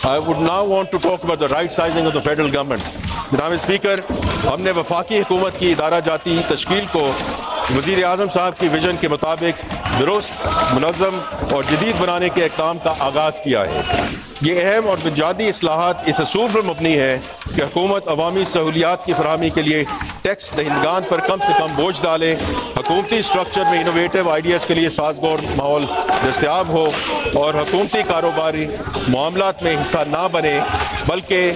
I would now want to talk about the right sizing of the federal government. جناب speaker, ہم نے وفاقی حکومت کی ادارہ جاتی تشکیل کو وزیر اعظم صاحب کی ویژن کے مطابق درست، منظم اور جدید بنانے کے اقدام کا آغاز کیا ہے۔ یہ اہم اور بنیادی اصلاحات اس اصول پر مبنی ہے کہ حکومت عوامی سہولیات کی فراہمی کے لیے ٹیکس دہندگان پر کم سے کم بوجھ ڈالے، حکومتی اسٹرکچر میں انوویٹو آئیڈیاز کے لیے سازگار ماحول دستیاب ہو اور حکومتی کاروباری معاملات میں حصہ نہ بنے، بلکہ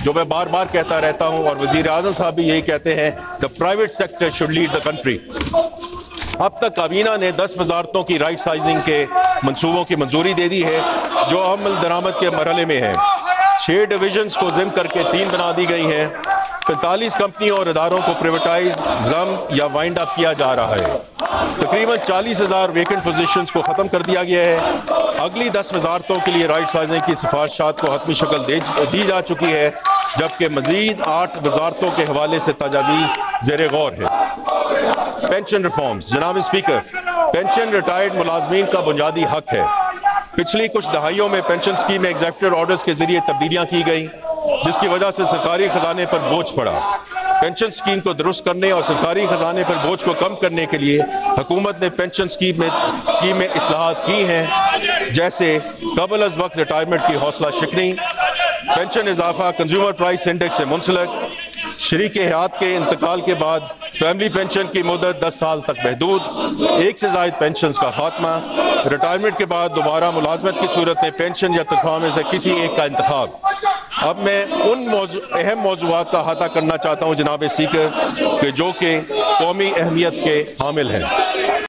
جو میں بار بار کہتا رہتا ہوں اور وزیر اعظم صاحب بھی یہی کہتے ہیں، the private sector should lead the country۔ اب تک کابینہ نے 10 وزارتوں کی رائٹ سائزنگ کے منصوبوں کی منظوری دے دی ہے جو عمل درآمد کے مرحلے میں ہیں۔ 6 ڈویژنز کو ضم کر کے 3 بنا دی گئی ہیں۔ 45 کمپنیوں اور اداروں کو پریویٹائز، ضم یا وائنڈ اپ کیا جا رہا ہے۔ تقریباً 40,000 ویکنٹ پوزیشنز کو ختم کر دیا گیا ہے۔ اگلی 10 وزارتوں کے لیے رائٹ سائزنگ کی سفارشات کو حتمی شکل دی جا چکی ہے، جبکہ مزید 8 وزارتوں کے حوالے سے تجاویز زیر غور ہے۔ Pension reforms. جناب اسپیکر، پینشن ریٹائرڈ ملازمین کا بنیادی حق ہے۔ پچھلی کچھ دہائیوں میں پینشن سکیم میں ایگزیکٹو آرڈرز کے ذریعے تبدیلیاں کی گئیں، جس کی وجہ سے سرکاری خزانے پر بوجھ پڑا۔ پینشن سکیم کو درست کرنے اور سرکاری خزانے پر بوجھ کو کم کرنے کے لیے حکومت نے پینشن سکیم میں اصلاحات کی ہیں، جیسے قبل از وقت ریٹائرمنٹ کی حوصلہ شکنی، پینشن اضافہ کنزیومر پرائس انڈیکس سے منسلک، شریک حیات کے انتقال کے بعد فیملی پینشن کی مدت 10 سال تک محدود، ایک سے زائد پینشنز کا خاتمہ، ریٹائرمنٹ کے بعد دوبارہ ملازمت کی صورت میں پینشن یا تنخواہ میں سے کسی ایک کا انتخاب۔ اب میں ان اہم موضوعات کا احاطہ کرنا چاہتا ہوں جناب اسپیکر کہ جو کہ قومی اہمیت کے حامل ہیں۔